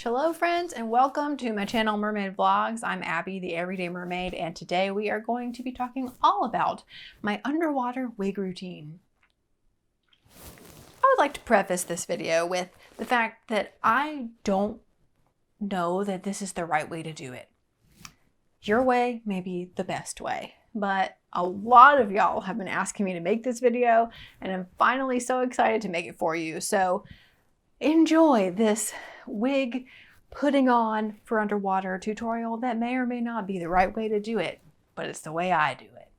Hello friends and welcome to my channel Mermaid Vlogs. I'm Abby, the Everyday Mermaid, and today we are going to be talking all about my underwater wig routine. I would like to preface this video with the fact that I don't know that this is the right way to do it. Your way may be the best way, but a lot of y'all have been asking me to make this video and I'm finally so excited to make it for you. So enjoy this wig putting on for underwater tutorial that may or may not be the right way to do it, but it's the way I do it.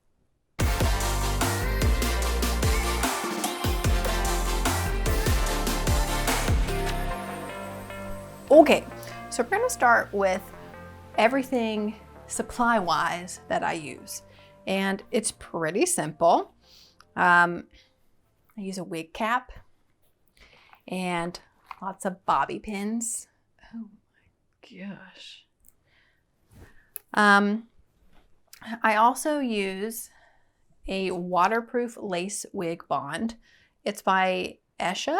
Okay, so we're going to start with everything supply-wise that I use, and it's pretty simple. I use a wig cap and lots of bobby pins. Oh my gosh. I also use a waterproof lace wig bond. It's by Esha?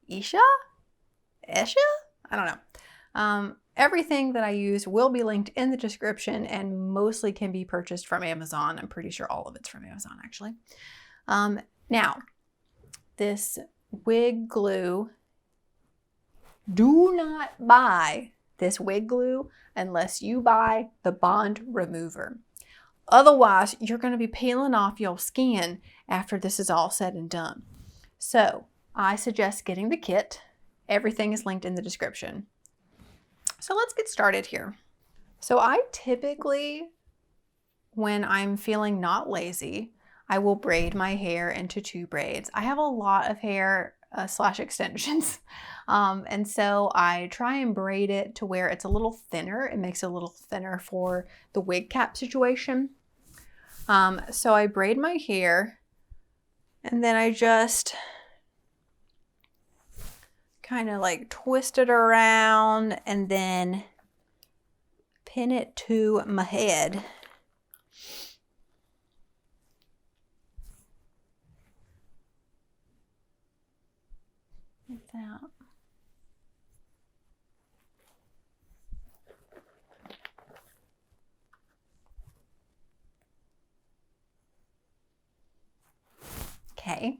I don't know. Everything that I use will be linked in the description and mostly can be purchased from Amazon. I'm pretty sure all of it's from Amazon actually. Now, this wig glue, do not buy this wig glue unless you buy the bond remover. Otherwise, you're going to be peeling off your skin after this is all said and done. So I suggest getting the kit. Everything is linked in the description. So let's get started here. So I typically, when I'm feeling not lazy, I will braid my hair into 2 braids. I have a lot of hair slash extensions. And so I try and braid it to where it's a little thinner. It makes it a little thinner for the wig cap situation. So I braid my hair and then I just kind of like twist it around and then pin it to my head. Like that. Okay,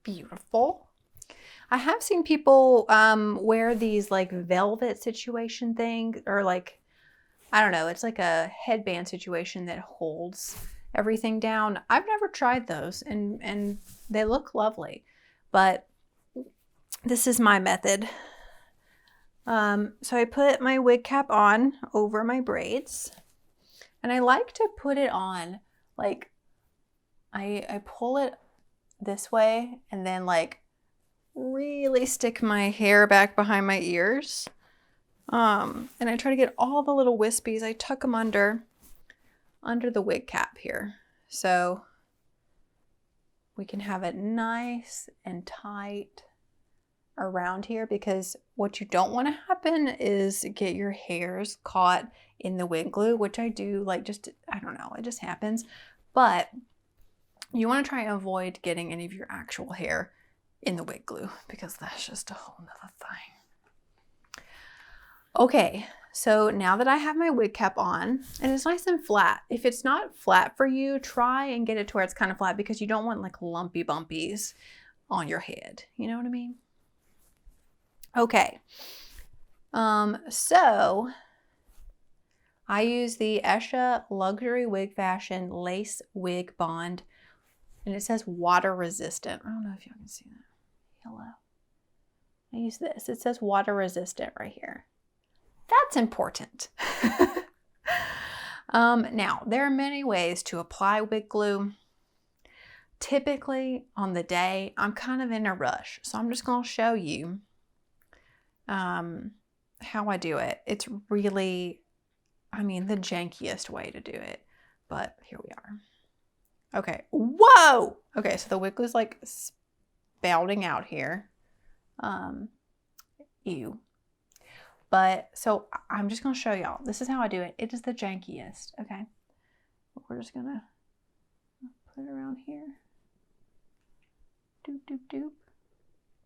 beautiful. I have seen people wear these like velvet situation thing, or like, I don't know, it's like a headband situation that holds everything down. I've never tried those and they look lovely, but this is my method. So I put my wig cap on over my braids and I like to put it on like, I pull it this way and then like really stick my hair back behind my ears. And I try to get all the little wispies. I tuck them under the wig cap here. So we can have it nice and tight around here, because what you don't want to happen is get your hairs caught in the wig glue, which I do, like, just, I don't know, it just happens. But you want to try and avoid getting any of your actual hair in the wig glue, because that's just a whole nother thing. Okay, so now that I have my wig cap on and it's nice and flat, if it's not flat for you, try and get it to where it's kind of flat, because you don't want like lumpy bumpies on your head. You know what I mean? Okay, so I use the Esha Luxury Wig Fashion Lace Wig Bond, and it says water resistant. I don't know if y'all can see that. Hello. I use this. It says water resistant right here. That's important. Now, there are many ways to apply wig glue. Typically on the day, I'm kind of in a rush, so I'm just going to show you how I do it. It's really, I mean, the jankiest way to do it, but here we are. Okay, whoa! Okay, so the wig glue is like spouting out here. Ew. But so I'm just gonna show y'all. This is how I do it. It is the jankiest, okay? We're just gonna put it around here. Doop, doop, doop.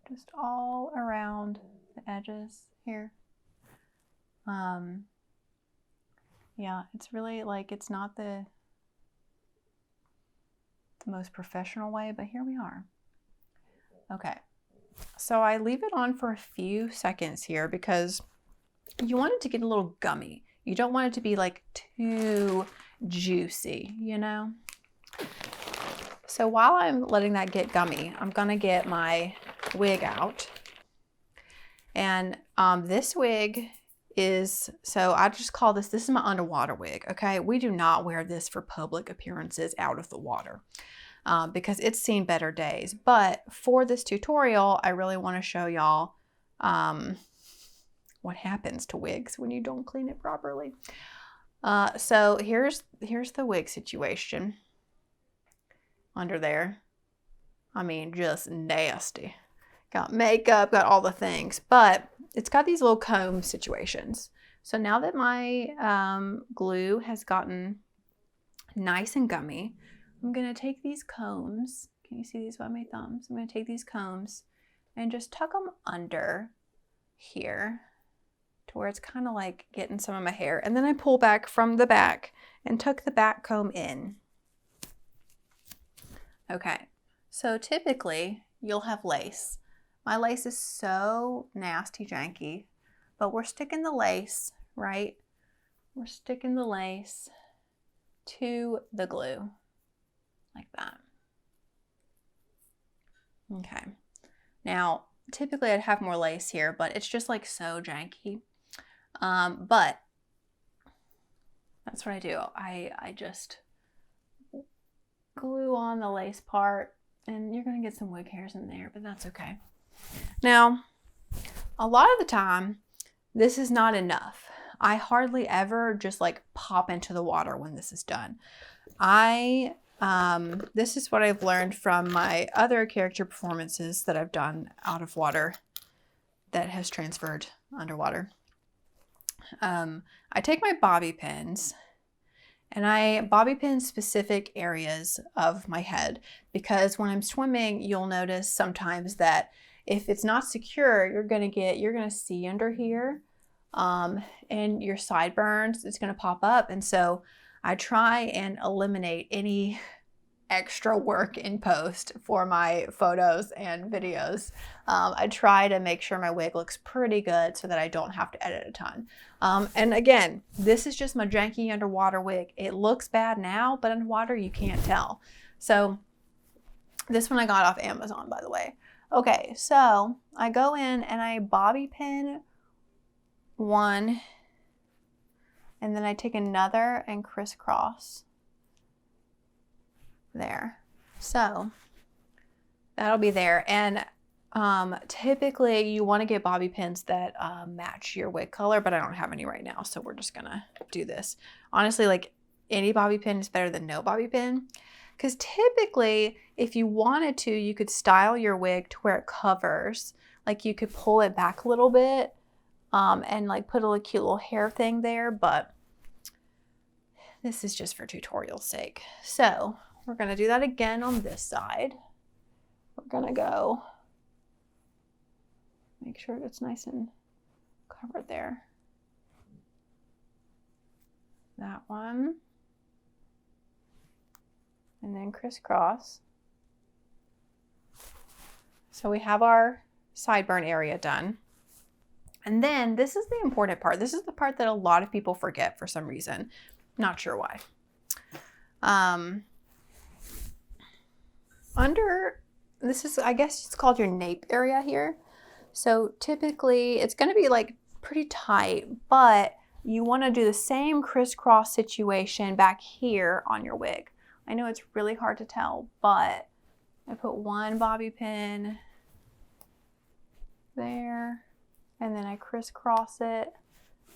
Just all around the edges here. Yeah, it's really like, it's not the most professional way, but here we are. Okay, so I leave it on for a few seconds here because you want it to get a little gummy. You don't want it to be like too juicy, you know? So while I'm letting that get gummy, I'm gonna get my wig out. And this wig is, so I just call this is my underwater wig, okay? We do not wear this for public appearances out of the water because it's seen better days. But for this tutorial, I really wanna show y'all what happens to wigs when you don't clean it properly. So here's the wig situation under there. I mean, just nasty. Got makeup, got all the things, but it's got these little comb situations. So now that my glue has gotten nice and gummy, I'm gonna take these combs. Can you see these by my thumbs? I'm gonna take these combs and just tuck them under here to where it's kind of like getting some of my hair. And then I pull back from the back and tuck the back comb in. Okay, so typically you'll have lace. My lace is so nasty janky, but we're sticking the lace, right? We're sticking the lace to the glue like that. Okay, now typically I'd have more lace here, but it's just like so janky. But that's what I do. I just glue on the lace part, and you're gonna get some wig hairs in there, but that's okay. Now, a lot of the time, this is not enough. I hardly ever just like pop into the water when this is done. This is what I've learned from my other character performances that I've done out of water that has transferred underwater. I take my bobby pins and I bobby pin specific areas of my head because when I'm swimming, you'll notice sometimes that if it's not secure, you're gonna see under here, and your sideburns, it's gonna pop up. And so I try and eliminate any extra work in post for my photos and videos. I try to make sure my wig looks pretty good so that I don't have to edit a ton. And again, this is just my janky underwater wig. It looks bad now, but underwater you can't tell. So this one I got off Amazon, by the way. Okay, so I go in and I bobby pin one, and then I take another and crisscross there. So that'll be there. And typically you want to get bobby pins that match your wig color, but I don't have any right now, so we're just gonna do this. Honestly, like any bobby pin is better than no bobby pin, because typically if you wanted to, you could style your wig to where it covers. Like you could pull it back a little bit and like put a little cute little hair thing there, but this is just for tutorial's sake. So we're gonna do that again on this side. We're gonna go, make sure it's nice and covered there. That one. And then crisscross. So we have our sideburn area done. And then this is the important part. This is the part that a lot of people forget for some reason. Not sure why. This is, I guess it's called your nape area here. So typically it's going to be like pretty tight, but you want to do the same crisscross situation back here on your wig. I know it's really hard to tell, but I put one bobby pin there and then I crisscross it.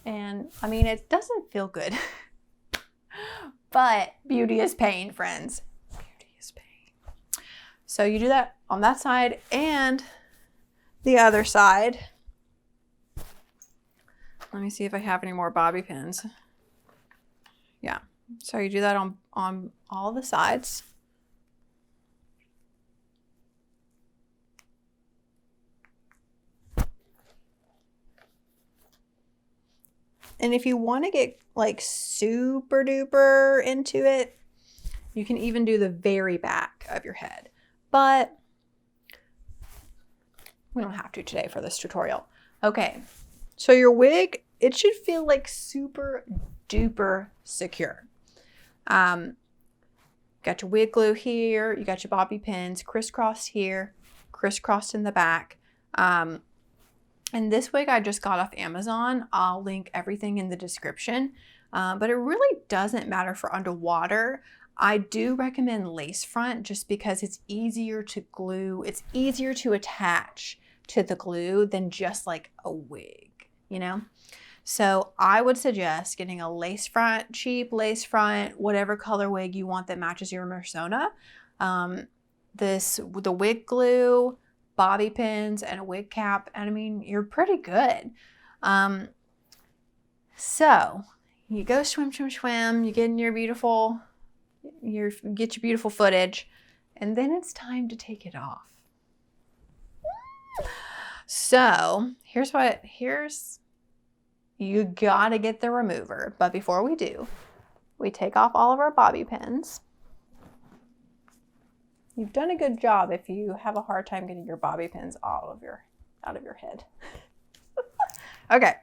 And I mean, it doesn't feel good, but beauty is pain, friends. Beauty is pain. So you do that on that side and the other side. Let me see if I have any more bobby pins. Yeah, so you do that on all the sides. And if you want to get like super duper into it, you can even do the very back of your head. But we don't have to today for this tutorial. Okay, so your wig, it should feel like super duper secure. Got your wig glue here, you got your bobby pins crisscrossed here, crisscrossed in the back. And this wig I just got off Amazon. I'll link everything in the description. But it really doesn't matter for underwater. I do recommend lace front just because it's easier to glue. It's easier to attach to the glue than just like a wig, you know? So I would suggest getting a lace front, cheap lace front, whatever color wig you want that matches your persona. The wig glue, bobby pins, and a wig cap, and I mean, you're pretty good. So you go swim, swim, swim, you get in your beautiful, get your beautiful footage, and then it's time to take it off. So you gotta get the remover, but before we do, we take off all of our bobby pins. You've done a good job if you have a hard time getting your bobby pins out of your head. Okay,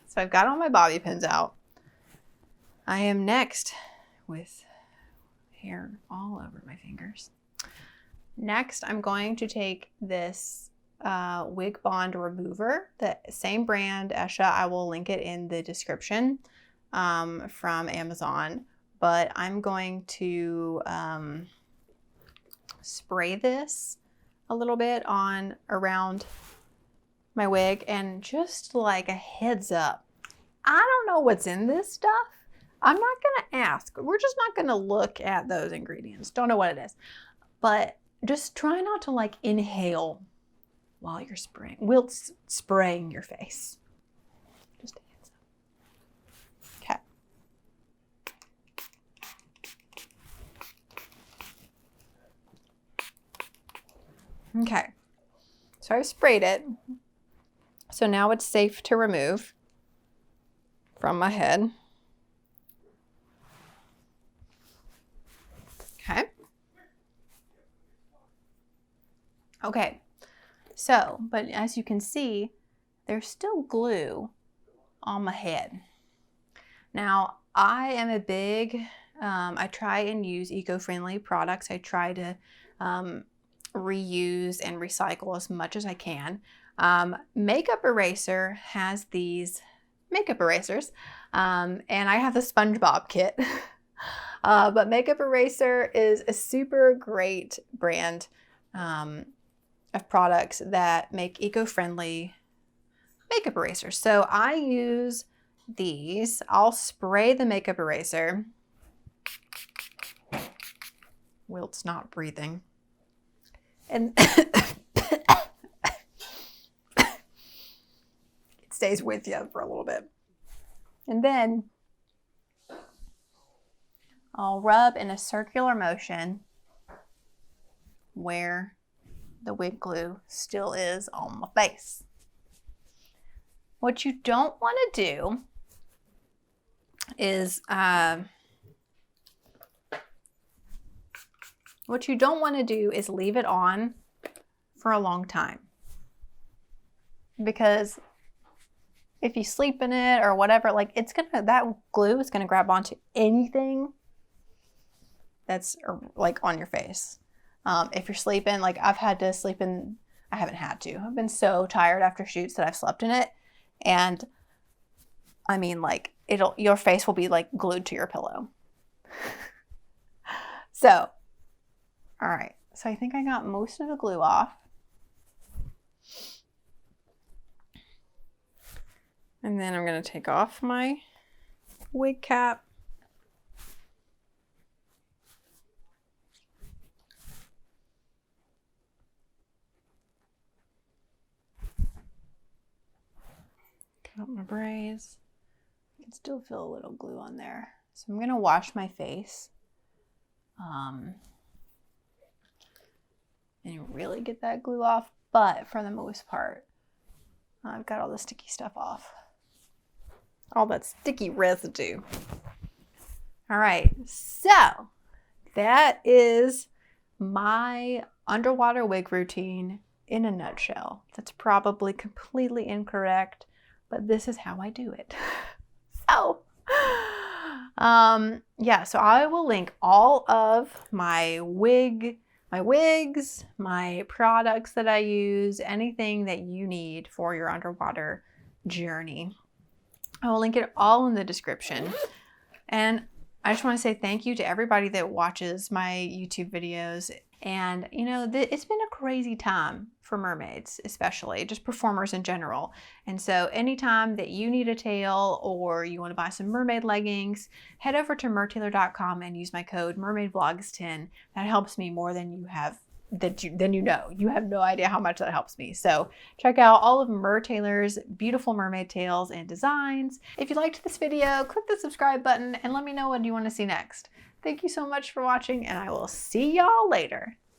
so I've got all my bobby pins out. I am next with hair all over my fingers. Next, I'm going to take this Wig Bond remover, the same brand, Esha. I will link it in the description from Amazon, but I'm going to spray this a little bit on around my wig, and just like a heads up, I don't know what's in this stuff. I'm not gonna ask. We're just not gonna look at those ingredients. Don't know what it is, but just try not to like inhale while you're spraying. Spraying your face. Just a heads up. Okay. Okay. So I've sprayed it. So now it's safe to remove from my head. Okay. Okay. So, but as you can see, there's still glue on my head. Now, I am a big, I try and use eco-friendly products. I try to reuse and recycle as much as I can. Makeup Eraser has these makeup erasers, and I have the SpongeBob kit. But Makeup Eraser is a super great brand of products that make eco-friendly makeup erasers. So I use these. I'll spray the makeup eraser. Wilt's not breathing. And it stays with you for a little bit. And then I'll rub in a circular motion where the wig glue still is on my face. What you don't want to do is leave it on for a long time, because if you sleep in it or whatever, like that glue is gonna grab onto anything that's like on your face. If you're sleeping, like I've had to sleep in, I haven't had to. I've been so tired after shoots that I've slept in it. And I mean, like your face will be like glued to your pillow. So, all right. So I think I got most of the glue off. And then I'm going to take off my wig cap. Got my braids. I can still feel a little glue on there. So I'm going to wash my face. And really get that glue off. But for the most part, I've got all the sticky stuff off. all that sticky residue. All right, so that is my underwater wig routine in a nutshell. That's probably completely incorrect, but this is how I do it. So, yeah, so I will link all of my wigs, my products that I use, anything that you need for your underwater journey. I will link it all in the description. And I just want to say thank you to everybody that watches my YouTube videos. And, you know, it's been a crazy time for mermaids, especially, just performers in general. And so anytime that you need a tail or you want to buy some mermaid leggings, head over to mertailor.com and use my code mermaidvlogs10. That helps me more than you have. You have no idea how much that helps me. So check out all of Mer Tailor's beautiful mermaid tails and designs. If you liked this video, click the subscribe button and let me know what you want to see next. Thank you so much for watching, and I will see y'all later.